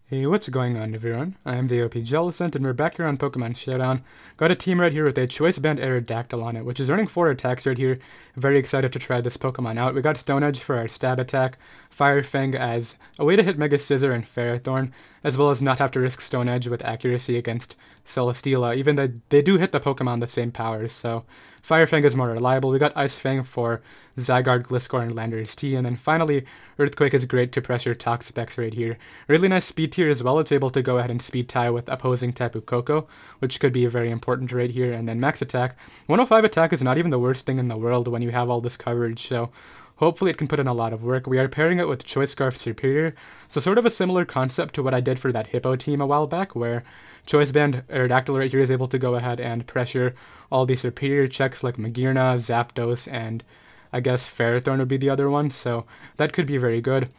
Hey, what's going on everyone? I am the OPJellicent and we're back here on Pokemon Showdown. Got a team right here with a Choice Band Aerodactyl on it, which is earning 4 attacks right here. Very excited to try this Pokemon out. We got Stone Edge for our stab attack, Fire Fang as a way to hit Mega Scissor and Ferrothorn, as well as not have to risk Stone Edge with accuracy against Celesteela, even though they do hit the Pokemon the same powers, so Fire Fang is more reliable. We got Ice Fang for Zygarde, Gliscor, and Landorus T, and then finally Earthquake is great to pressure Toxapex right here. Really nice speed tier as well. It's able to go ahead and speed tie with opposing Tapu Koko, which could be very important right here. And then max attack. 105 attack is not even the worst thing in the world when you have all this coverage, so hopefully it can put in a lot of work. We are pairing it with Choice Scarf Serperior, so sort of a similar concept to what I did for that Hippo team a while back, where Choice Band Aerodactyl right here is able to go ahead and pressure all the Serperior checks like Magearna, Zapdos, and I guess Ferrothorn would be the other one, so that could be very good.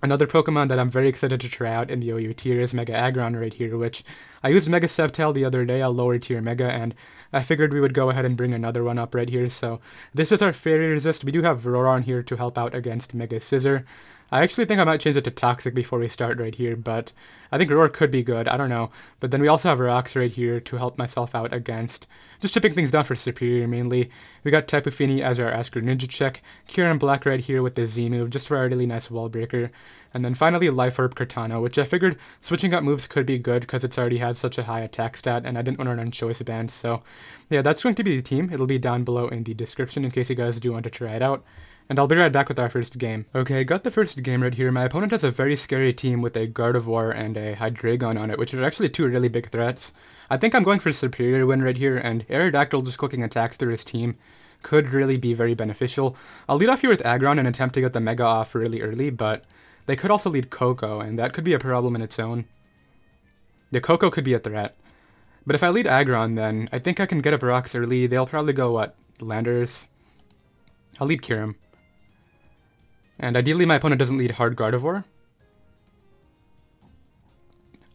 Another Pokemon that I'm very excited to try out in the OU tier is Mega Aggron right here, which I used Mega Sceptile the other day, a lower tier Mega, and I figured we would go ahead and bring another one up right here. So this is our Fairy Resist. We do have Roaron here to help out against Mega Scissor. I actually think I might change it to Toxic before we start right here, but I think Roar could be good, I don't know. But then we also have Rocks right here to help myself out against just chipping things down for Serperior mainly. We got Tapu Fini as our Aggron-Ninja check, Kyurem Black right here with the Z move, just for a really nice wall breaker. And then finally Life Orb Cortana, which I figured switching up moves could be good because it's already had such a high attack stat, and I didn't want to run Choice Band. So yeah, that's going to be the team. It'll be down below in the description in case you guys do want to try it out. And I'll be right back with our first game. Okay, got the first game right here. My opponent has a very scary team with a Gardevoir and a Hydreigon on it, which are actually two really big threats. I think I'm going for a Serperior win right here, and Aerodactyl just clicking attacks through his team could really be very beneficial. I'll lead off here with Aggron and attempt to get the Mega off really early, but they could also lead Koko, and that could be a problem in its own. The Koko could be a threat. But if I lead Aggron, then I think I can get up rocks early. They'll probably go, what, Landorus? I'll lead Kyurem. And ideally my opponent doesn't lead hard Gardevoir.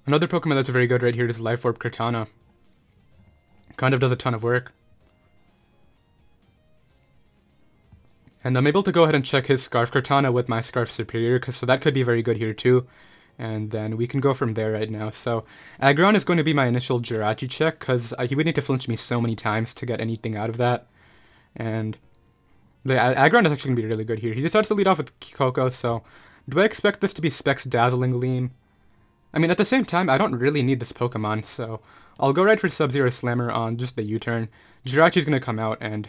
Another Pokemon that's very good right here is Life Orb Cortana. Kind of does a ton of work. And I'm able to go ahead and check his Scarf Cortana with my Scarf Serperior, so that could be very good here too. And then we can go from there right now. So Aggron is going to be my initial Jirachi check, because he would need to flinch me so many times to get anything out of that. And the Aggron is actually going to be really good here. He decides to lead off with Koko, so do I expect this to be Specs Dazzling Gleam? I mean, at the same time, I don't really need this Pokemon, so I'll go right for Sub-Zero Slammer on just the U-turn. Jirachi's going to come out and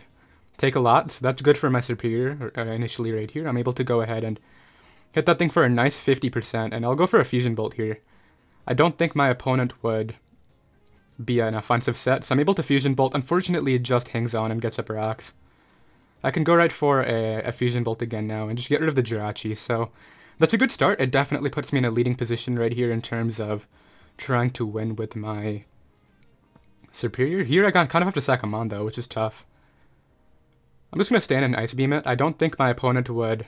take a lot, so that's good for my Serperior initially right here. I'm able to go ahead and hit that thing for a nice 50%, and I'll go for a Fusion Bolt here. I don't think my opponent would be an offensive set, so I'm able to Fusion Bolt. Unfortunately, it just hangs on and gets up rocks. I can go right for a Fusion Bolt again now and just get rid of the Jirachi, so that's a good start. It definitely puts me in a leading position right here in terms of trying to win with my Serperior. Here I kind of have to sack him on though, which is tough. I'm just going to stand and Ice Beam it. I don't think my opponent would...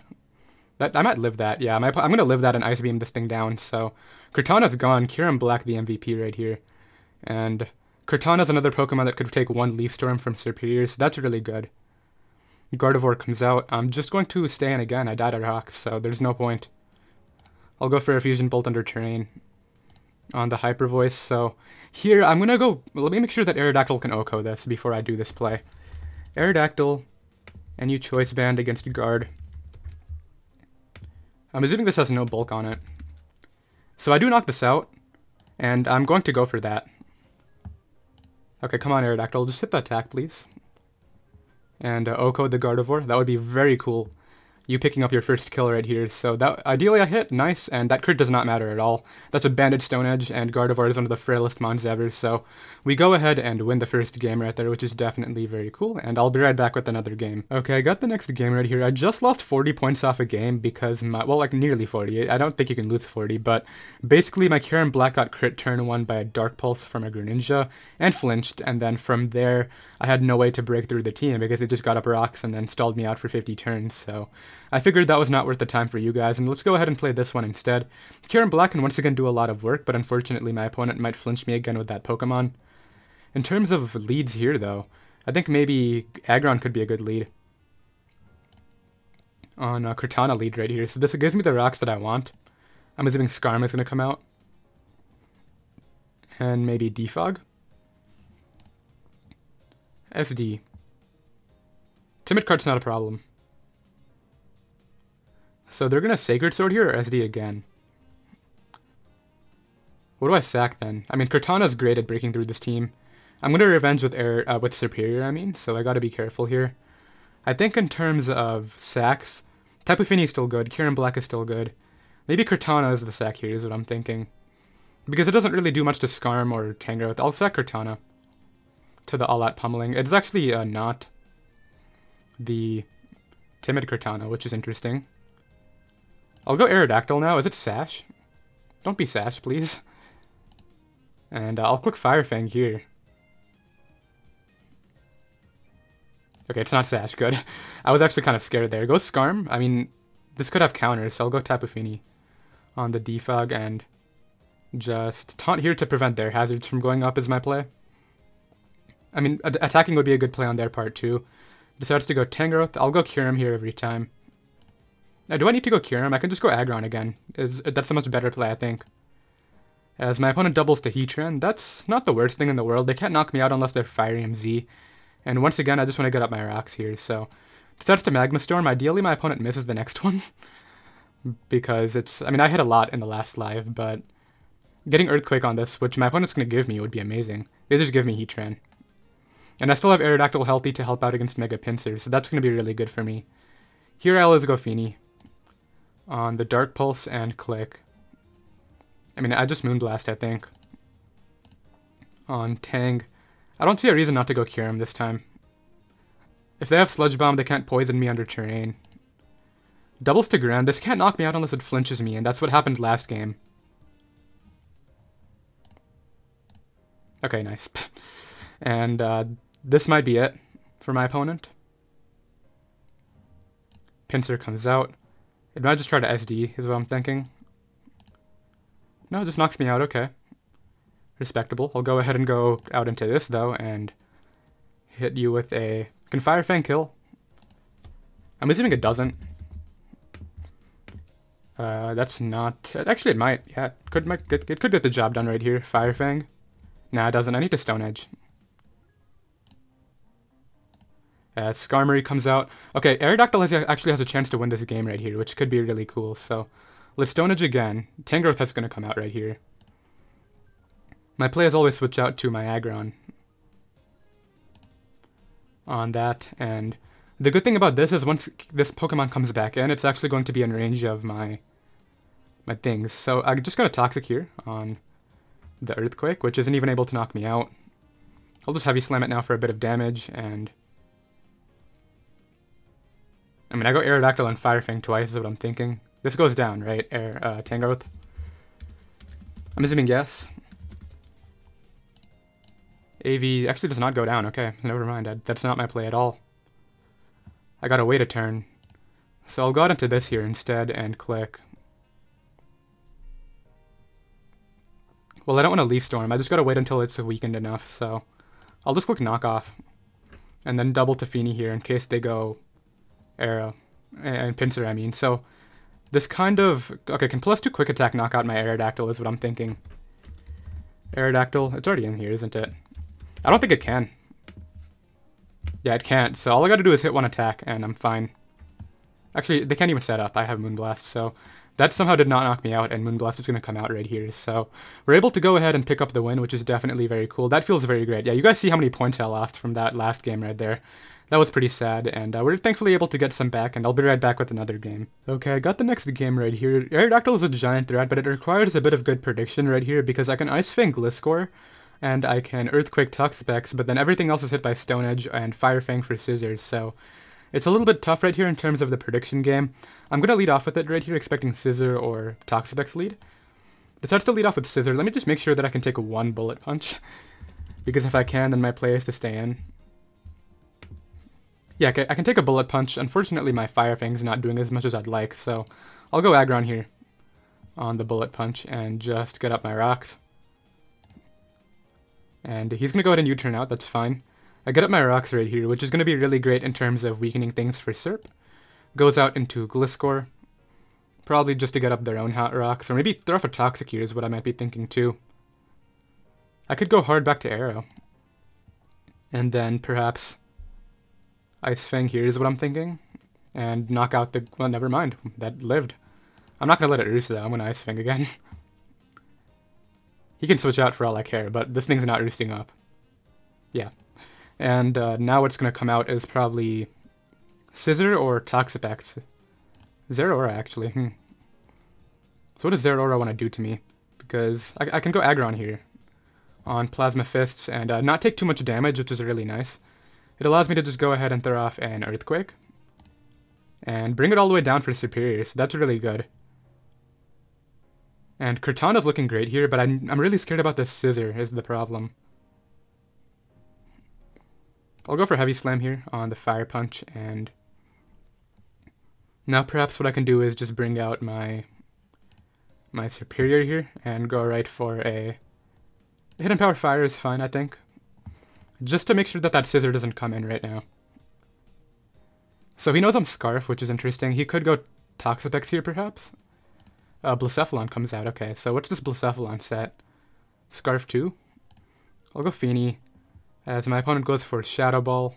I might live that, yeah. I'm going to live that and Ice Beam this thing down, so Cortana's gone. Kyurem Black the MVP right here. And Cortana's another Pokemon that could take one Leaf Storm from Serperior, so that's really good. Gardevoir comes out. I'm just going to stay in again. I died at rocks, so there's no point. I'll go for a Fusion Bolt under Terrain on the Hyper Voice. So here I'm going to go... Let me make sure that Aerodactyl can OHKO this before I do this play. Aerodactyl, NU Choice Band against Guard. I'm assuming this has no bulk on it. So I do knock this out, and I'm going to go for that. Okay, come on Aerodactyl, just hit the attack please. And OHKO the Gardevoir, that would be very cool. You picking up your first kill right here, so that ideally I hit, nice, and that crit does not matter at all. That's a Banded Stone Edge, and Gardevoir is one of the frailest mons ever, so we go ahead and win the first game right there, which is definitely very cool, and I'll be right back with another game. Okay, I got the next game right here. I just lost 40 points off a game because well, like nearly 40. I don't think you can lose 40, but basically my Kyurem Black got crit turn 1 by a Dark Pulse from a Greninja, and flinched, and then from there, I had no way to break through the team because it just got up rocks and then stalled me out for 50 turns, so I figured that was not worth the time for you guys, and let's go ahead and play this one instead. Kyurem Black can once again do a lot of work, but unfortunately my opponent might flinch me again with that Pokemon. In terms of leads here, though, I think maybe Aggron could be a good lead. On Cortana lead right here, so this gives me the rocks that I want. I'm assuming Skarm is going to come out. And maybe Defog. SD. Timid card's not a problem. So they're gonna Sacred Sword here or SD again? What do I sack then? I mean, Cortana's great at breaking through this team. I'm gonna revenge with Serperior, I mean, so I gotta be careful here. I think in terms of sacks, Tapu Fini is still good, Kieran Black is still good. Maybe Cortana is the sack here is what I'm thinking. Because it doesn't really do much to Skarm or Tangrowth. I'll sack Cortana to the all-out pummeling. It's actually not the Timid Cortana, which is interesting. I'll go Aerodactyl now. Is it Sash? Don't be Sash, please. And I'll click Fire Fang here. Okay, it's not Sash. Good. I was actually kind of scared there. Go Skarm. I mean, this could have counters, so I'll go Tapu Fini on the Defog and just taunt here to prevent their hazards from going up is my play. I mean, attacking would be a good play on their part too. Decides to go Tangrowth. I'll go Kyurem here every time. Now, do I need to go Kyurem? I can just go Aggron again. That's a much better play, I think. As my opponent doubles to Heatran, that's not the worst thing in the world. They can't knock me out unless they're Fire Z. And once again, I just want to get up my rocks here, so... Decides to Magma Storm. Ideally, my opponent misses the next one. Because it's... I mean, I hit a lot in the last live, but... Getting Earthquake on this, which my opponent's going to give me, would be amazing. They just give me Heatran. And I still have Aerodactyl healthy to help out against Mega Pinsir, so that's going to be really good for me. Here I'll always go Fini on the Dark Pulse and click. I mean, I just Moonblast, I think. On Tang. I don't see a reason not to go Kyurem this time. If they have Sludge Bomb, they can't poison me under terrain. Doubles to Grand. This can't knock me out unless it flinches me, and that's what happened last game. Okay, nice. And this might be it for my opponent. Pinsir comes out. It might just try to SD, is what I'm thinking. No, it just knocks me out, okay. Respectable. I'll go ahead and go out into this, though, and hit you with a... Can Fire Fang kill? I'm assuming it doesn't. That's not... Actually, it might. Yeah, it could get the job done right here. Fire Fang. Nah, it doesn't. I need to Stone Edge. Skarmory comes out. Okay, Aerodactyl actually has a chance to win this game right here, which could be really cool. So, let's Stone Edge again. Tangrowth is going to come out right here. My play is always switch out to my Aggron on that. And the good thing about this is once this Pokemon comes back in, it's actually going to be in range of my things. So, I'm just going to Toxic here on the Earthquake, which isn't even able to knock me out. I'll just Heavy Slam it now for a bit of damage, and... I mean, I go Aerodactyl and Fire Fang twice is what I'm thinking. This goes down, right? Tangrowth. I'm assuming yes. AV actually does not go down. Okay, never mind. That's not my play at all. I gotta wait a turn. So I'll go out into this here instead and click. Well, I don't want to Leaf Storm. I just gotta wait until it's weakened enough, so... I'll just click Knock Off. And then double to Fini here in case they go... Arrow. And Pinsir, I mean. So, this kind of... Okay, can +2 Quick Attack knock out my Aerodactyl is what I'm thinking. Aerodactyl, it's already in here, isn't it? I don't think it can. Yeah, it can't. So all I gotta do is hit one attack, and I'm fine. Actually, they can't even set up. I have Moonblast, so... That somehow did not knock me out, and Moonblast is going to come out right here. So we're able to go ahead and pick up the win, which is definitely very cool. That feels very great. Yeah, you guys see how many points I lost from that last game right there. That was pretty sad, and we're thankfully able to get some back, and I'll be right back with another game. Okay, I got the next game right here. Aerodactyl is a giant threat, but it requires a bit of good prediction right here, because I can Ice Fang Gliscor, and I can Earthquake Tuxpex, but then everything else is hit by Stone Edge and Fire Fang for Scissors, so... It's a little bit tough right here in terms of the prediction game. I'm going to lead off with it right here, expecting Scissor or Toxapex lead. Decides to lead off with Scissor. Let me just make sure that I can take one Bullet Punch. Because if I can, then my play is to stay in. Yeah, okay, I can take a Bullet Punch. Unfortunately, my Fire Fang's not doing as much as I'd like, so I'll go Aggron here on the Bullet Punch and just get up my rocks. And he's going to go ahead and U-turn out, that's fine. I get up my rocks right here, which is going to be really great in terms of weakening things for Serp. Goes out into Gliscor. Probably just to get up their own hot rocks, or maybe throw off a Toxic here is what I might be thinking too. I could go hard back to Arrow. And then perhaps Ice Fang here is what I'm thinking. And knock out the... well, never mind. That lived. I'm not going to let it roost though. I'm going to Ice Fang again. He can switch out for all I care, but this thing's not roosting up. Yeah. And now what's going to come out is probably Scissor or Toxapex. Zeraora, actually. So what does Zeraora want to do to me? Because I can go Aggron here on Plasma Fists and not take too much damage, which is really nice. It allows me to just go ahead and throw off an Earthquake and bring it all the way down for Serperior, so that's really good. And Cortana's looking great here, but I'm really scared about this Scissor is the problem. I'll go for Heavy Slam here on the Fire Punch, and now perhaps what I can do is just bring out my Serperior here and go right for a Hidden Power Fire is fine, I think. Just to make sure that that Scissor doesn't come in right now. So he knows I'm Scarf, which is interesting. He could go Toxapex here, perhaps. Blacephalon comes out. Okay, so what's this Blacephalon set? Scarf 2? I'll go Fini, as my opponent goes for Shadow Ball.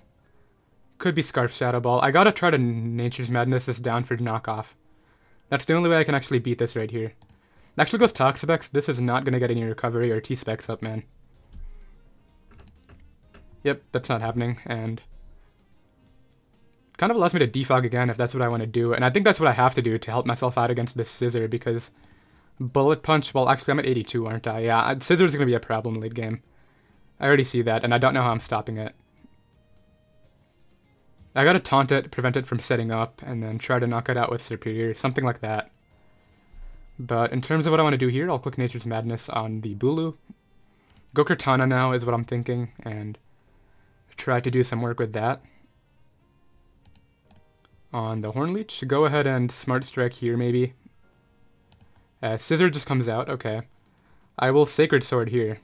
Could be Scarf Shadow Ball. I gotta try to Nature's Madness this down for knockoff. That's the only way I can actually beat this right here. Actually goes Toxapex. This is not gonna get any recovery or T-Specs up, man. Yep, that's not happening, and kind of allows me to defog again if that's what I want to do, and I think that's what I have to do to help myself out against this Scissor, because Bullet Punch, well, actually I'm at 82, aren't I? Yeah, Scissor's going to be a problem late game. I already see that, and I don't know how I'm stopping it. I gotta taunt it, prevent it from setting up, and then try to knock it out with Serperior, something like that. But in terms of what I want to do here, I'll click Nature's Madness on the Bulu. Go Cortana now is what I'm thinking, and try to do some work with that. On the Hornleech, go ahead and Smart Strike here, maybe. Scissor just comes out, okay. I will Sacred Sword here,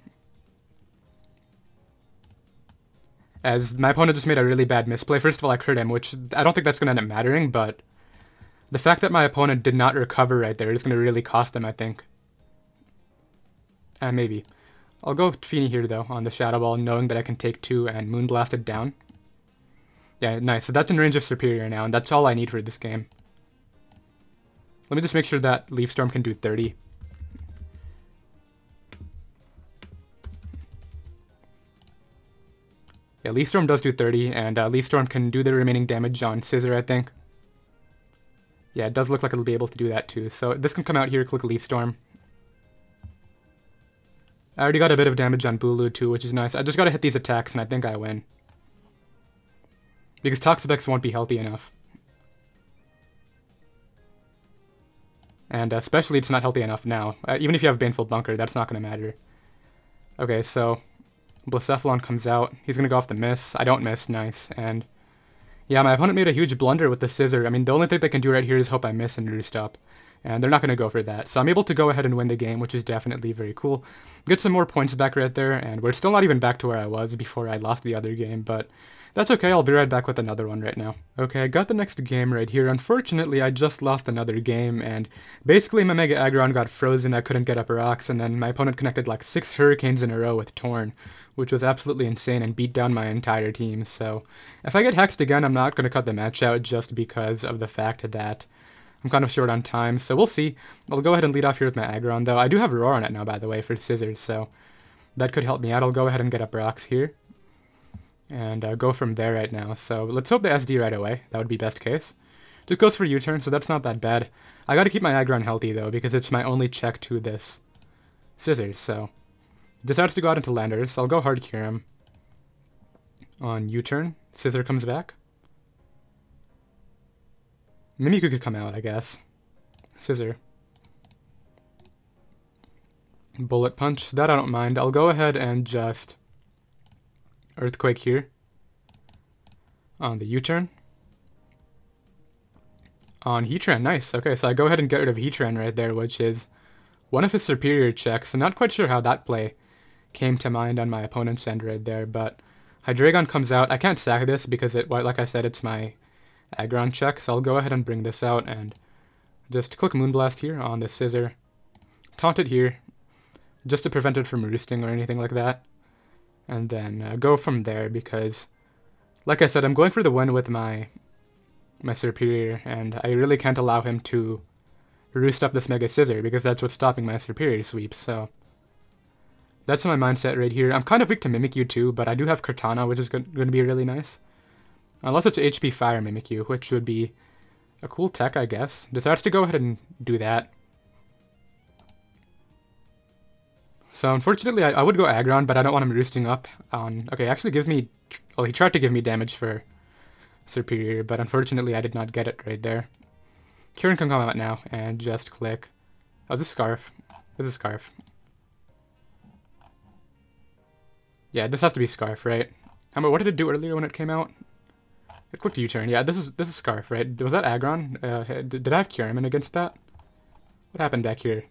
as my opponent just made a really bad misplay. First of all, I crit him, which I don't think that's going to end up mattering, but the fact that my opponent did not recover right there is going to really cost him, I think. Maybe. I'll go Fini here, though, on the Shadow Ball, knowing that I can take 2 and Moonblast it down. Yeah, nice. So that's in range of Serperior now, and that's all I need for this game. Let me just make sure that Leaf Storm can do 30. Yeah, Leaf Storm does do 30, and Leaf Storm can do the remaining damage on Scissor, I think. Yeah, it does look like it'll be able to do that too. So this can come out here, click Leaf Storm. I already got a bit of damage on Bulu too, which is nice. I just gotta hit these attacks, and I think I win. Because Toxapex won't be healthy enough. And especially it's not healthy enough now. Even if you have Baneful Bunker, that's not going to matter. Okay, so Blacephalon comes out. He's going to go off the miss. I don't miss. Nice. And yeah, my opponent made a huge blunder with the Scissor. I mean, the only thing they can do right here is hope I miss and roost up. And they're not going to go for that. So I'm able to go ahead and win the game, which is definitely very cool. Get some more points back right there, and we're still not even back to where I was before I lost the other game, but that's okay. I'll be right back with another one right now. Okay, I got the next game right here. Unfortunately, I just lost another game, and basically my Mega Aggron got frozen. I couldn't get up rocks, and then my opponent connected like 6 Hurricanes in a row with Torn, which was absolutely insane and beat down my entire team. So if I get hexed again, I'm not going to cut the match out just because of the fact that I'm kind of short on time, so we'll see. I'll go ahead and lead off here with my Aggron, though. I do have Roar on it now, by the way, for Scissors, so that could help me out. I'll go ahead and get up rocks here and go from there right now. So let's hope the SD right away. That would be best case. Just goes for U-turn, so that's not that bad. I got to keep my Aggron healthy, though, because it's my only check to this Scissors, so decides to go out into Landers. I'll go hard cure him on U-turn. Scissor comes back. Mimikyu could come out, I guess. Scissor. Bullet Punch. That I don't mind. I'll go ahead and just Earthquake here on the U-turn. On Heatran, nice. Okay, so I go ahead and get rid of Heatran right there, which is one of his Serperior checks. I'm not quite sure how that play came to mind on my opponent's end right there, but Hydreigon comes out. I can't sack this because, like I said, it's my Aggron check, so I'll go ahead and bring this out and just click Moonblast here on the Scissor. Taunt it here. just to prevent it from roosting or anything like that. And then go from there because, like I said, I'm going for the win with my Serperior, and I really can't allow him to roost up this Mega Scissor because that's what's stopping my Serperior sweeps, so that's my mindset right here. I'm kind of weak to Mimikyu too, but I do have Cortana, which is going to be really nice. Unless it's HP Fire Mimikyu, which would be a cool tech, I guess. Decides to go ahead and do that. So unfortunately, I would go Aggron, but I don't want him roosting up on... Okay, actually gives me... Well, he tried to give me damage for Serperior, but unfortunately I did not get it right there. Kieran can come out now and just click... Oh, this is Scarf. This is Scarf. Yeah, this has to be Scarf, right? What did it do earlier when it came out? It clicked U-turn. Yeah, this is Scarf, right? Was that Aggron? Did I have Kieran against that? What happened back here?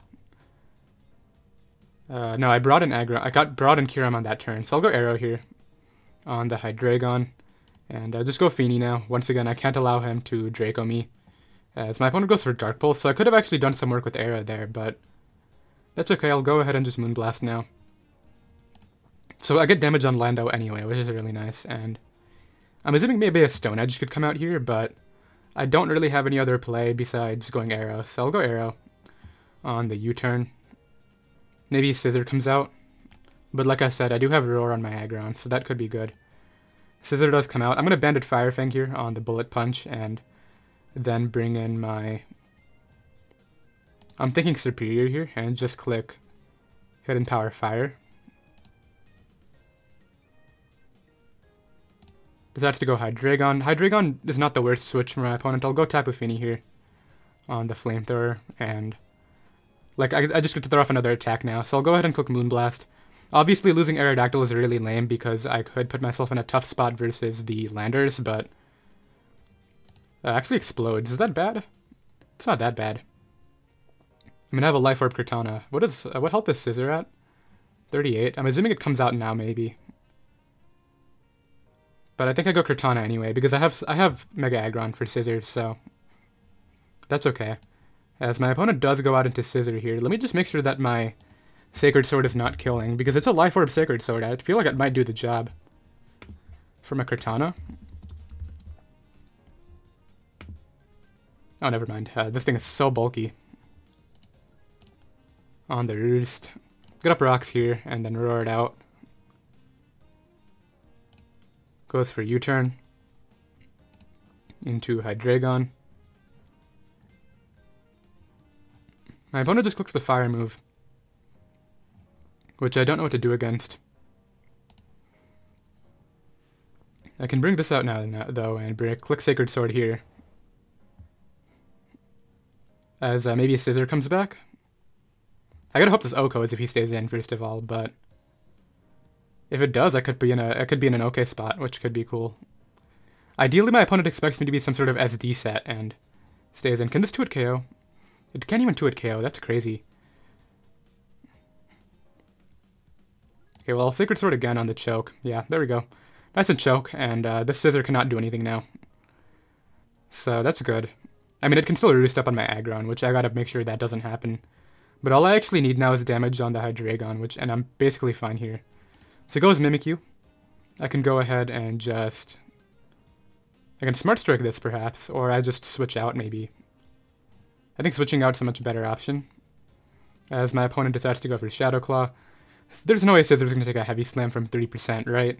No, I brought in Aggron. I brought in Kyurem on that turn, so I'll go Arrow here on the Hydreigon, and just go Fini now. Once again, I can't allow him to Draco me, as my opponent goes for Dark Pulse, so I could have actually done some work with Arrow there, but that's okay. I'll go ahead and just Moonblast now. So I get damage on Lando anyway, which is really nice, and I'm assuming maybe a Stone Edge could come out here, but I don't really have any other play besides going Arrow, so I'll go Arrow on the U-turn. Maybe Scissor comes out, but like I said, I do have Roar on my Aggron, so that could be good. Scissor does come out. I'm going to Banded Fire Fang here on the Bullet Punch, and then bring in my... I'm thinking Serperior here, and just click Hidden Power Fire. Decides to go Hydreigon. Hydreigon is not the worst switch for my opponent. I'll go Tapu Fini here on the Flamethrower, and... Like, I just get to throw off another attack now, so I'll go ahead and click Moonblast. Obviously, losing Aerodactyl is really lame because I could put myself in a tough spot versus the Landers, but... actually explodes. Is that bad? It's not that bad. I'm gonna have a Life Orb Cortana. What health is Scissor at? 38. I'm assuming it comes out now, maybe. But I think I go Cortana anyway, because I have Mega Aggron for Scissors, so... That's okay. As my opponent does go out into Scissor here, let me just make sure that my Sacred Sword is not killing, because it's a Life Orb Sacred Sword. I feel like it might do the job for my Cortana. Oh, never mind. This thing is so bulky. On the Roost. Get up rocks here, and then roar it out. Goes for U-turn. Into Hydreigon. My opponent just clicks the Fire move, which I don't know what to do against. I can bring this out now, though, and click Sacred Sword here. As maybe a Scissor comes back. I gotta hope this Oko is if he stays in, first of all, but if it does, I could be in an okay spot, which could be cool. Ideally, my opponent expects me to be some sort of SD set and stays in. Can this 2-hit KO? It can't even 2-hit KO, that's crazy. Okay, well, I'll Sacred Sword again on the Choke. Yeah, there we go. Nice and Choke, and this Scissor cannot do anything now. So, that's good. I mean, it can still roost up on my Aggron, which I gotta make sure that doesn't happen. But all I actually need now is damage on the Hydreigon, and I'm basically fine here. So it goes Mimikyu. I can go ahead and just... I can Smart Strike this, perhaps, or I just switch out, maybe. I think switching out is a much better option, as my opponent decides to go for Shadow Claw. There's no way Scissor's going to take a Heavy Slam from 3%, right?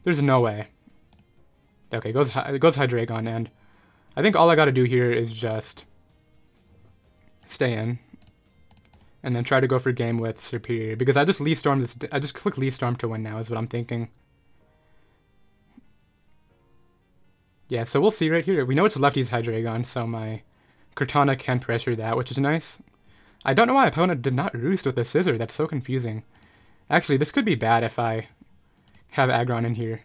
There's no way. Okay, it goes Hydreigon, and I think all I gotta do here is just stay in, and then try to go for game with Serperior, because I just Leaf Storm this. I just click Leaf Storm to win now, is what I'm thinking. Yeah, so we'll see right here. We know it's lefty's Hydreigon, so my Cortana can pressure that, which is nice. I don't know why my opponent did not roost with a Scissor. That's so confusing. Actually, this could be bad if I have Aggron in here.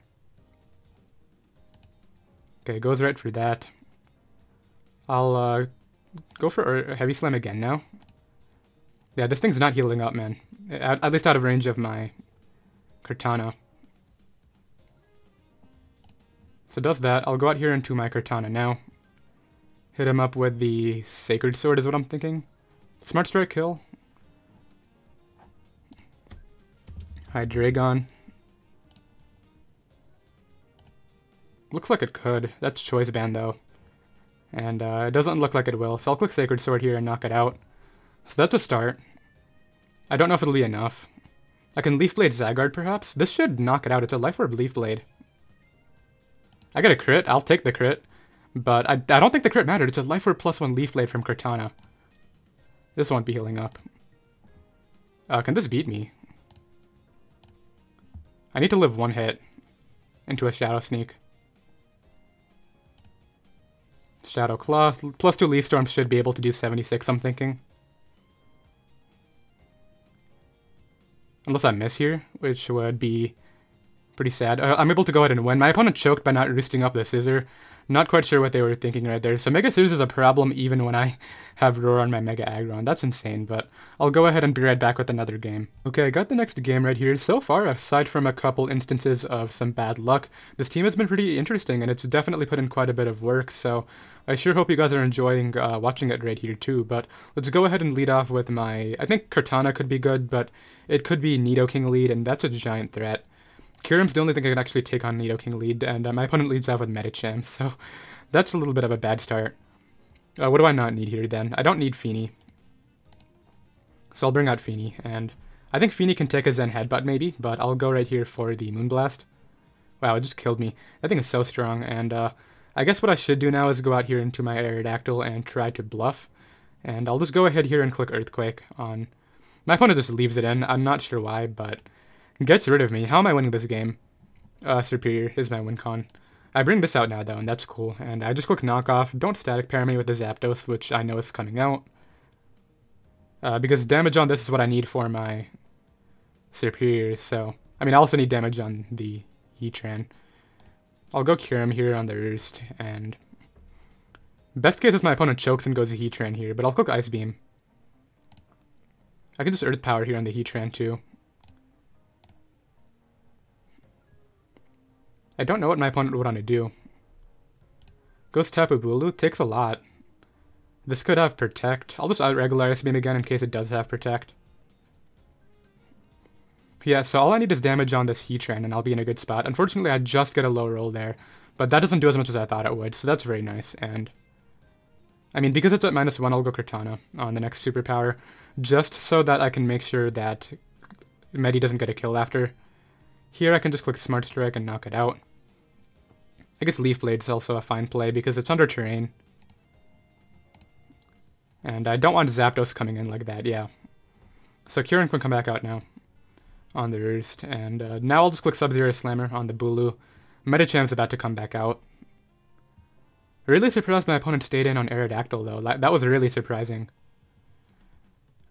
Okay, goes right for that. I'll go for a Heavy Slam again now. Yeah, this thing's not healing up, man. At least out of range of my Cortana. So it does that. I'll go out here into my Cortana now. Hit him up with the Sacred Sword is what I'm thinking. Smart Strike kill. Hydreigon. Looks like it could. That's Choice Band though. And it doesn't look like it will, so I'll click Sacred Sword here and knock it out. So that's a start. I don't know if it'll be enough. I can Leaf Blade Zygarde perhaps? This should knock it out. It's a Life Orb Leaf Blade. I got a crit. I'll take the crit. But I don't think the crit mattered. It's a Life Orb +1 Leaf Blade from Cortana. This won't be healing up. Can this beat me? I need to live one hit into a Shadow Sneak. Shadow Claw. +2 Leaf Storm should be able to do 76, I'm thinking. Unless I miss here, which would be pretty sad. I'm able to go ahead and win. My opponent choked by not roosting up the Scissor. Not quite sure what they were thinking right there. So Mega Scissors is a problem even when I have Roar on my Mega Aggron. That's insane, but I'll go ahead and be right back with another game. Okay, I got the next game right here. So far, aside from a couple instances of some bad luck, this team has been pretty interesting, and it's definitely put in quite a bit of work, so I sure hope you guys are enjoying watching it right here too. But let's go ahead and lead off with my... I think Cortana could be good, but it could be Nidoking lead, and that's a giant threat. Kyurem's the only thing I can actually take on Nidoking lead, and my opponent leads off with Medicham, so that's a little bit of a bad start. What do I not need here then? I don't need Fini. So I'll bring out Fini, and I think Fini can take a Zen Headbutt maybe, but I'll go right here for the Moonblast. Wow, it just killed me. That thing is so strong, and I guess what I should do now is go out here into my Aerodactyl and try to bluff. And I'll just go ahead here and click Earthquake on... My opponent just leaves it in. I'm not sure why, but gets rid of me. How am I winning this game? Serperior is my win con. I bring this out now though, and that's cool. And I just click Knockoff. Don't static pair me with the Zapdos, which I know is coming out. Because damage on this is what I need for my Serperior, so... I mean, I also need damage on the Heatran. I'll go Kyurem here on the Roost, and... Best case is my opponent chokes and goes to Heatran here, but I'll click Ice Beam. I can just Earth Power here on the Heatran too. I don't know what my opponent would want to do. Goes Tapu Bulu, takes a lot. This could have Protect. I'll just out-regular Ice Beam again in case it does have Protect. Yeah, so all I need is damage on this Heatran and I'll be in a good spot. Unfortunately, I just get a low roll there, but that doesn't do as much as I thought it would, so that's very nice. And I mean, because it's at -1, I'll go Cortana on the next superpower, just so that I can make sure that Medi doesn't get a kill after. Here I can just click Smart Strike and knock it out. I guess Leaf Blade is also a fine play because it's under terrain. And I don't want Zapdos coming in like that, yeah. So Kyurem can come back out now on the Roost. And now I'll just click Sub-Zero Slammer on the Bulu. Medicham's about to come back out. Really surprised my opponent stayed in on Aerodactyl though. That was really surprising.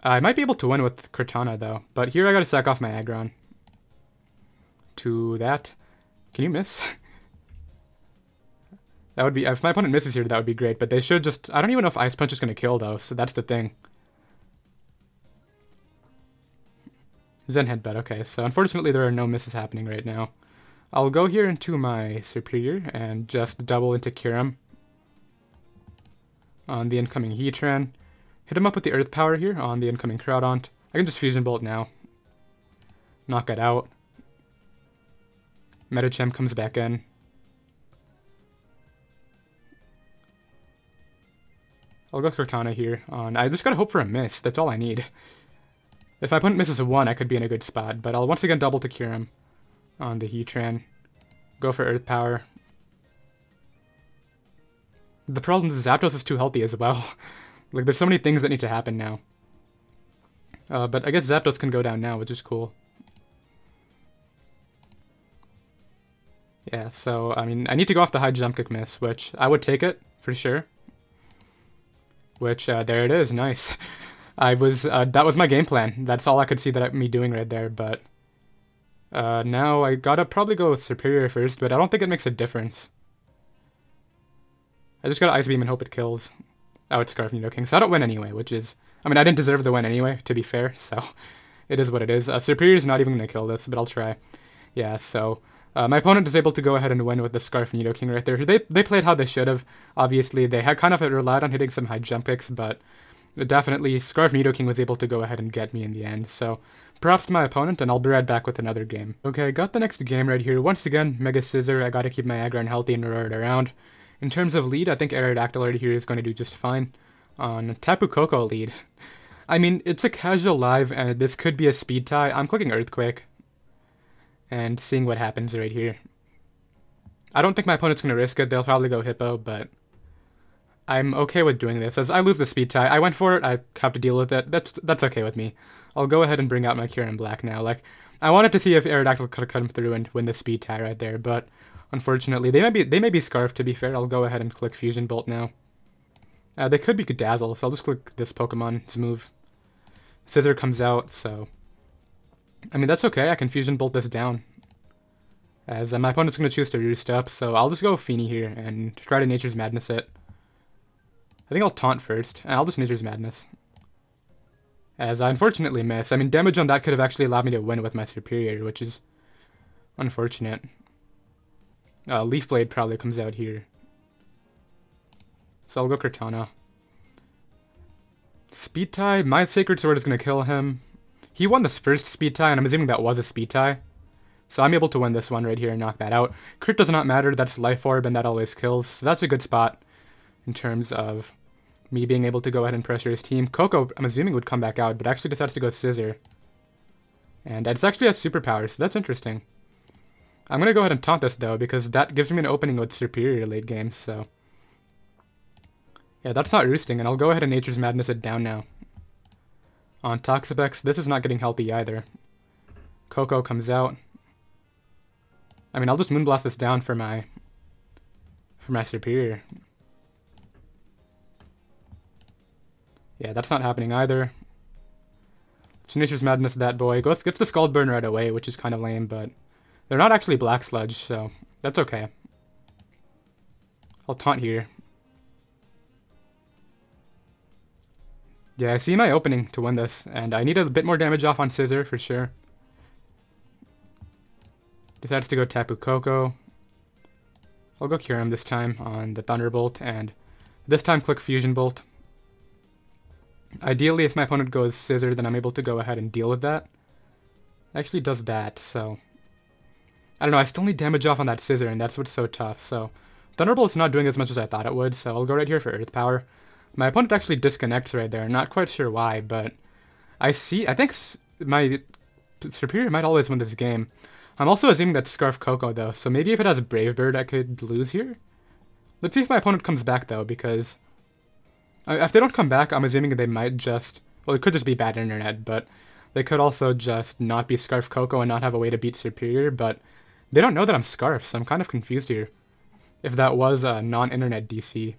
I might be able to win with Cortana though, but here I gotta sack off my Aggron. To that. Can you miss? That would be... If my opponent misses here, that would be great, but they should just... I don't even know if Ice Punch is gonna kill though, so that's the thing. Zen Headbutt, okay, so unfortunately there are no misses happening right now. I'll go here into my Serperior and just double into Kyurem on the incoming Heatran. Hit him up with the Earth Power here on the incoming Groudon. I can just Fusion Bolt now. Knock it out. Medicham comes back in. I'll go Cortana here on... I just gotta hope for a miss, that's all I need. If my opponent misses a 1, I could be in a good spot, but I'll once again double to Kyurem on the Heatran. Go for Earth Power. The problem is Zapdos is too healthy as well. Like, there's so many things that need to happen now. But I guess Zapdos can go down now, which is cool. Yeah, so, I mean, I need to go off the high jump kick miss, which I would take it, for sure. Which, there it is, nice. That was my game plan. That's all I could see me doing right there, but... now I gotta probably go with Serperior first, but I don't think it makes a difference. I just gotta Ice Beam and hope it kills. Oh, it's Scarf Nidoking, so I don't win anyway, which is... I mean, I didn't deserve the win anyway, to be fair, so... It is what it is. Serperier's not even gonna kill this, but I'll try. Yeah, so... my opponent is able to go ahead and win with the Scarf Nidoking right there. They played how they should have. Obviously, they had kind of relied on hitting some high jump kicks, but... Definitely, Scarf Nidoking was able to go ahead and get me in the end, so... props to my opponent, and I'll be right back with another game. Okay, got the next game right here. Once again, Mega Scissor. I gotta keep my Aggron healthy and roar it around. In terms of lead, I think Aerodactyl right here is going to do just fine. On Tapu Koko lead. I mean, it's a casual live, and this could be a speed tie. I'm clicking Earthquake. And seeing what happens right here. I don't think my opponent's going to risk it. They'll probably go Hippo, but I'm okay with doing this. As I lose the speed tie, I went for it. I have to deal with it. That's okay with me. I'll go ahead and bring out my Kyurem Black now. Like, I wanted to see if Aerodactyl could come through and win the speed tie right there, but unfortunately, they may be Scarf, to be fair. I'll go ahead and click Fusion Bolt now. They could be Dazzle, so I'll just click this Pokemon's move. Scissor comes out, so I mean, that's okay. I can Fusion Bolt this down. As my opponent's going to choose to roost up, so I'll just go Fini here and try to Nature's Madness it. I think I'll Taunt first, and I'll just Nature's Madness. As I unfortunately miss. I mean, damage on that could have actually allowed me to win with my Serperior, which is unfortunate. Leaf Blade probably comes out here. So I'll go Cortana. Speed tie, my Sacred Sword is going to kill him. He won this first speed tie, and I'm assuming that was a speed tie. So I'm able to win this one right here and knock that out. Crit does not matter, that's Life Orb, and that always kills. So that's a good spot in terms of me being able to go ahead and pressure his team. Koko, I'm assuming, would come back out, but actually decides to go Scissor. And it's actually a superpower, so that's interesting. I'm going to go ahead and taunt this, though, because that gives me an opening with Serperior late game, so yeah, that's not roosting, and I'll go ahead and Nature's Madness it down now. On Toxapex, this is not getting healthy either. Koko comes out. I mean, I'll just Moonblast this down for my Serperior. Yeah, that's not happening either. So Nature's Madness that boy. Gets the Scald Burn right away, which is kind of lame, but they're not actually Black Sludge, so that's okay. I'll taunt here. Yeah, I see my opening to win this, and I need a bit more damage off on Scissor for sure. Decides to go Tapu Koko. I'll go Kyurem this time on the Thunderbolt, and this time click Fusion Bolt. Ideally, if my opponent goes Scissor, then I'm able to go ahead and deal with that. Actually does that, so I don't know, I still need damage off on that Scissor, and that's what's so tough. So Thunderbolt's not doing as much as I thought it would, so I'll go right here for Earth Power. My opponent actually disconnects right there, not quite sure why, but I think my Serperior might always win this game. I'm also assuming that's Scarf Koko, though, so maybe if it has a Brave Bird, I could lose here? Let's see if my opponent comes back, though, because if they don't come back, I'm assuming they might just, well, it could just be bad internet, but they could also just not be Scarf Koko and not have a way to beat Serperior, but they don't know that I'm Scarf, so I'm kind of confused here. If that was a non-internet DC.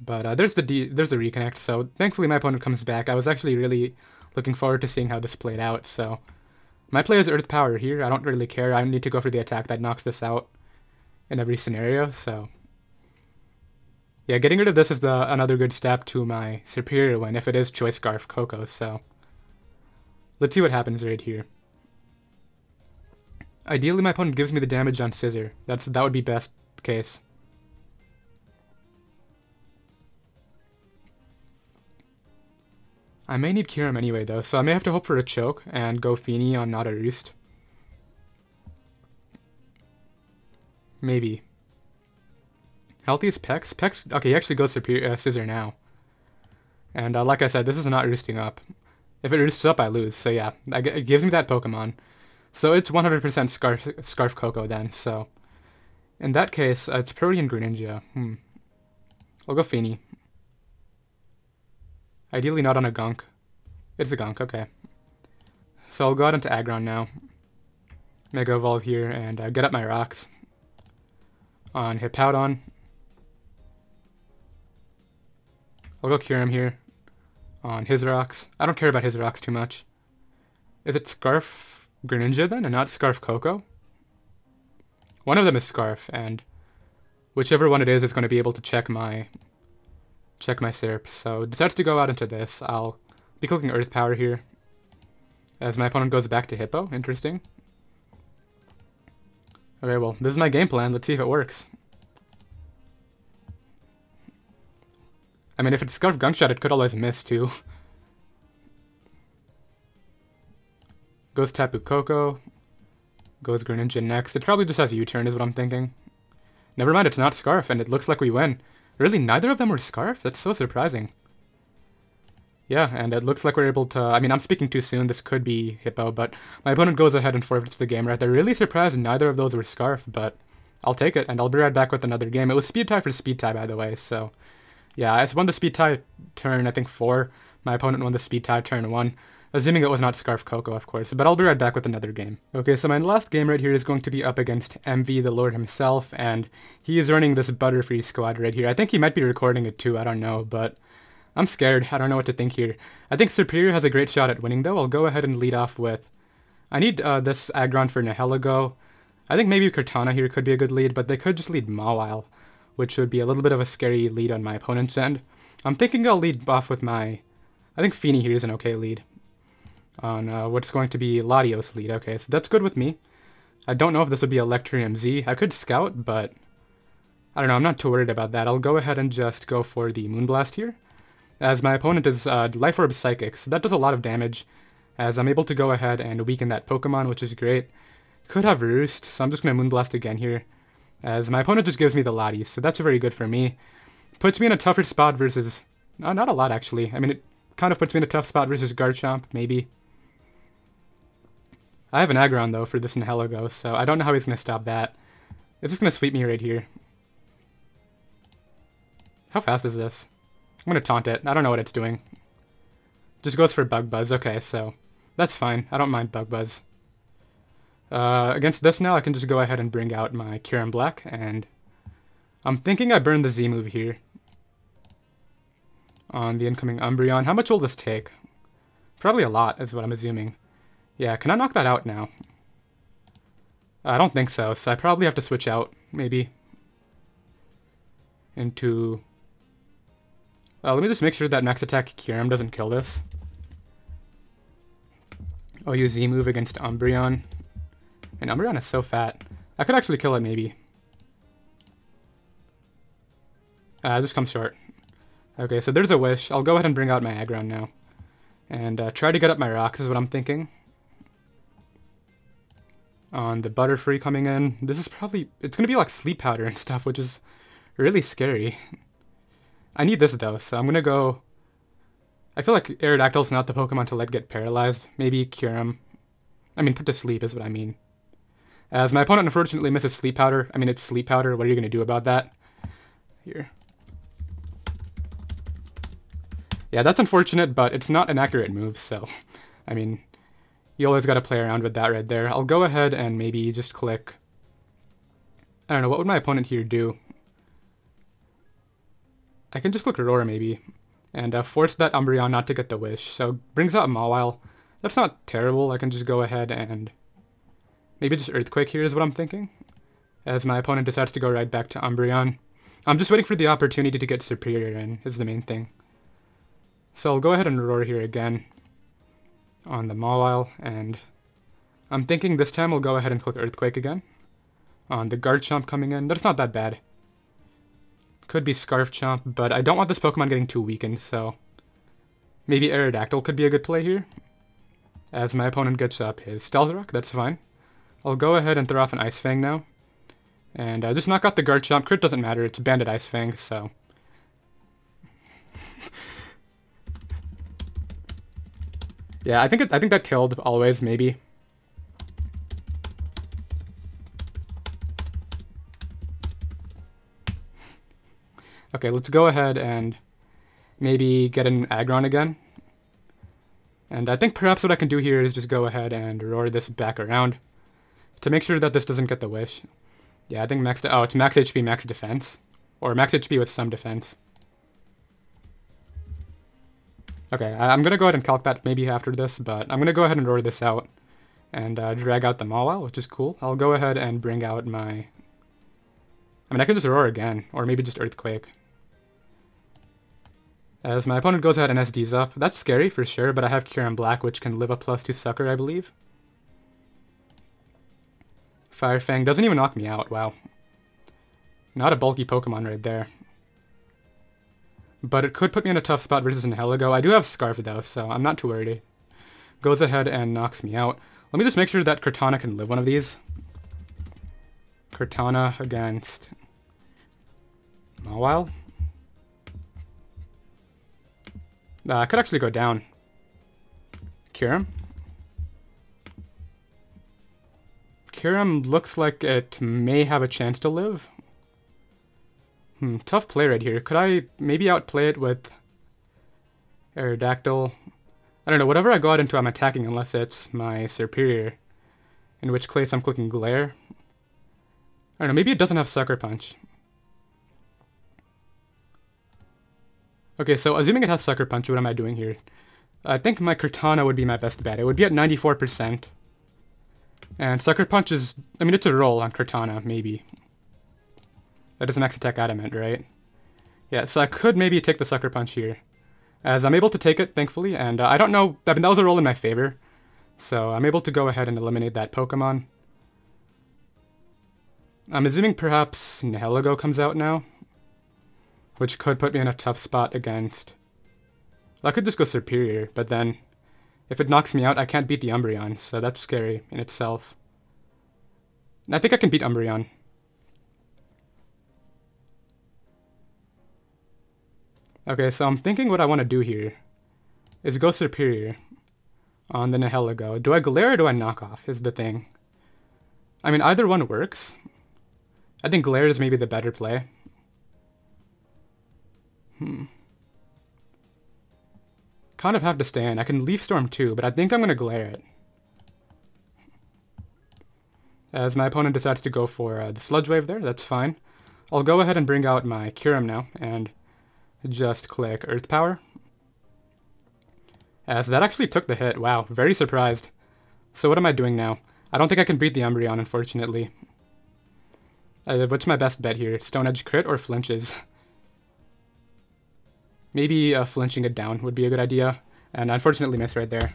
But there's the reconnect, so thankfully my opponent comes back. I was actually really looking forward to seeing how this played out, so my play is Earth Power here. I don't really care. I need to go for the attack that knocks this out in every scenario, so yeah, getting rid of this is another good step to my Serperior win, if it is Choice Scarf Koko, so let's see what happens right here. Ideally, my opponent gives me the damage on Scissor. That would be best case. I may need Kyurem anyway, though, so I may have to hope for a choke and go Fini on not a roost. Maybe. Healthiest Pex? Pex, okay, he actually goes Scissor now. And like I said, this is not roosting up. If it roosts up, I lose, so yeah, it gives me that Pokemon. So it's 100% Scarf Koko then, so in that case, it's Protean Greninja. I'll go Fini. Ideally not on a Gunk. It's a Gunk, okay. So I'll go out into Aggron now. Mega Evolve here and get up my rocks. On Hippowdon. I'll go Kyurem here. On his rocks. I don't care about his rocks too much. Is it Scarf Greninja then and not Scarf Koko? One of them is Scarf, and whichever one it is going to be able to check my Serp. So decides to go out into this. I'll be clicking Earth Power here. As my opponent goes back to Hippo. Interesting. Okay, well, this is my game plan. Let's see if it works. I mean, if it's Scarf Gunk Shot, it could always miss, too. Goes Tapu Koko. Goes Greninja next. It probably just has U-turn is what I'm thinking. Never mind, it's not Scarf, and it looks like we win. Really, neither of them were Scarf? That's so surprising. Yeah, and it looks like we're able to... I mean, I'm speaking too soon. This could be Hippo, but my opponent goes ahead and forfeits the game right there. Really surprised neither of those were Scarf, but I'll take it, and I'll be right back with another game. It was speed tie for speed tie, by the way, so... Yeah, I won the speed tie turn, I think, 4. My opponent won the speed tie turn 1. Assuming it was not Scarf Coco, of course, but I'll be right back with another game. Okay, so my last game right here is going to be up against MV, the Lord himself, and he is running this Butterfree squad right here. I think he might be recording it too, I don't know, but I'm scared. I don't know what to think here. I think Serperior has a great shot at winning, though. I'll go ahead and lead off with... I need this Aggron for Nihilego. I think maybe Cortana here could be a good lead, but they could just lead Mawile, which would be a little bit of a scary lead on my opponent's end. I'm thinking I'll lead off with my... I think Fini here is an okay lead. On what's going to be Latios lead. Okay, so that's good with me. I don't know if this would be Electrium Z. I could Scout, but I don't know. I'm not too worried about that. I'll go ahead and just go for the Moonblast here, as my opponent is Life Orb Psychic, so that does a lot of damage, as I'm able to go ahead and weaken that Pokemon, which is great. Could have Roost, so I'm just going to Moonblast again here, as my opponent just gives me the Latios, so that's very good for me. Puts me in a tougher spot versus... not a lot, actually. I mean, it kind of puts me in a tough spot versus Garchomp, maybe. I have an Aggron, though, for this Nihilego, so I don't know how he's going to stop that. It's just going to sweep me right here. How fast is this? I'm going to taunt it. I don't know what it's doing. Just goes for Bug Buzz. Okay, so that's fine. I don't mind Bug Buzz. Against this now, I can just go ahead and bring out my Kyurem Black, and I'm thinking I burn the Z move here on the incoming Umbreon. How much will this take? Probably a lot, is what I'm assuming. Yeah, can I knock that out now? I don't think so, so I probably have to switch out, maybe, into... let me just make sure that Max Attack Kyurem doesn't kill this. OU Z move against Umbreon. And Umbreon is so fat. I could actually kill it, maybe. Just come short. Okay, so there's a Wish. I'll go ahead and bring out my Aggron now. And try to get up my rocks is what I'm thinking. On the Butterfree coming in. This is probably... It's going to be like Sleep Powder and stuff, which is really scary. I need this, though, so I'm going to go... I feel like Aerodactyl's not the Pokemon to let get paralyzed. Maybe Kyurem. I mean, put to sleep is what I mean. As my opponent unfortunately misses Sleep Powder. I mean, it's Sleep Powder. What are you going to do about that? Here. Yeah, that's unfortunate, but it's not an accurate move, so... I mean... You always got to play around with that right there. I'll go ahead and maybe just click... I don't know, what would my opponent here do? I can just click Roar maybe, and force that Umbreon not to get the Wish. So brings out Mawile. That's not terrible. I can just go ahead and maybe just Earthquake here is what I'm thinking, as my opponent decides to go right back to Umbreon. I'm just waiting for the opportunity to get Serperior in, is the main thing. So I'll go ahead and Roar here again on the Mawile, and I'm thinking this time I'll go ahead and click Earthquake again on the Garchomp coming in. That's not that bad. Could be Scarf Chomp, but I don't want this Pokemon getting too weakened, so maybe Aerodactyl could be a good play here. As my opponent gets up his Stealth Rock, that's fine. I'll go ahead and throw off an Ice Fang now. And just knock out the Garchomp. Crit doesn't matter, it's Banded Ice Fang, so... Yeah, I think that killed always, maybe. Okay, let's go ahead and maybe get an Aggron again. And I think perhaps what I can do here is just go ahead and Roar this back around to make sure that this doesn't get the Wish. Yeah, I think it's max HP, max defense. Or max HP with some defense. Okay, I'm going to go ahead and calc that maybe after this, but I'm going to go ahead and Roar this out and drag out the Mawile, which is cool. I'll go ahead and bring out my... I mean, I can just Roar again, or maybe just Earthquake. As my opponent goes ahead and SDs up. That's scary for sure, but I have Kyurem Black, which can live a +2 Sucker, I believe. Fire Fang doesn't even knock me out, wow. Not a bulky Pokemon right there. But it could put me in a tough spot versus an Nihilego. I do have Scarf though, so I'm not too worried. Goes ahead and knocks me out. Let me just make sure that Cortana can live one of these. Cortana against Mawile. I could actually go down. Kyurem. Kyurem looks like it may have a chance to live. Tough play right here. Could I maybe outplay it with Aerodactyl? I don't know, whatever I go out into I'm attacking unless it's my Serperior. In which case I'm clicking Glare. I don't know, maybe it doesn't have Sucker Punch. Okay, so assuming it has Sucker Punch, what am I doing here? I think my Cortana would be my best bet. It would be at 94%. And Sucker Punch is, I mean, it's a roll on Cortana, maybe. That is Max Attack Adamant, right? Yeah, so I could maybe take the Sucker Punch here. As I'm able to take it, thankfully, and I don't know, I mean, that was a roll in my favor. So I'm able to go ahead and eliminate that Pokemon. I'm assuming perhaps Nihilego comes out now. Which could put me in a tough spot against... Well, I could just go Serperior, but then... If it knocks me out, I can't beat the Umbreon, so that's scary in itself. And I think I can beat Umbreon. Okay, so I'm thinking what I want to do here is go Serperior on the Nihilego. Do I Glare or do I Knock Off is the thing. I mean, either one works. I think Glare is maybe the better play. Kind of have to stay in. I can Leaf Storm too, but I think I'm going to Glare it. As my opponent decides to go for the Sludge Wave there, that's fine. I'll go ahead and bring out my Kyurem now, and just click Earth Power. As that actually took the hit. Wow, very surprised. So what am I doing now? I don't think I can beat the Umbreon, unfortunately. What's my best bet here? Stone Edge crit or flinches? Maybe flinching it down would be a good idea. And unfortunately missed right there.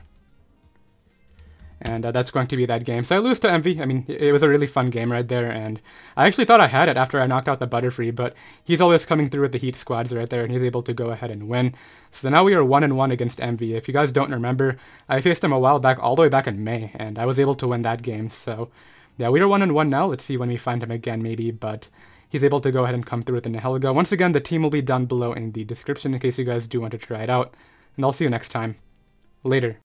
And that's going to be that game. So I lose to Envy. I mean, it was a really fun game right there. And I actually thought I had it after I knocked out the Butterfree. But he's always coming through with the Heat Squads right there. And he's able to go ahead and win. So now we are 1-1 against Envy. If you guys don't remember, I faced him a while back, all the way back in May. And I was able to win that game. So yeah, we are 1-1 now. Let's see when we find him again maybe. But he's able to go ahead and come through with the Nihilego. Once again, the team will be down below in the description in case you guys do want to try it out. And I'll see you next time. Later.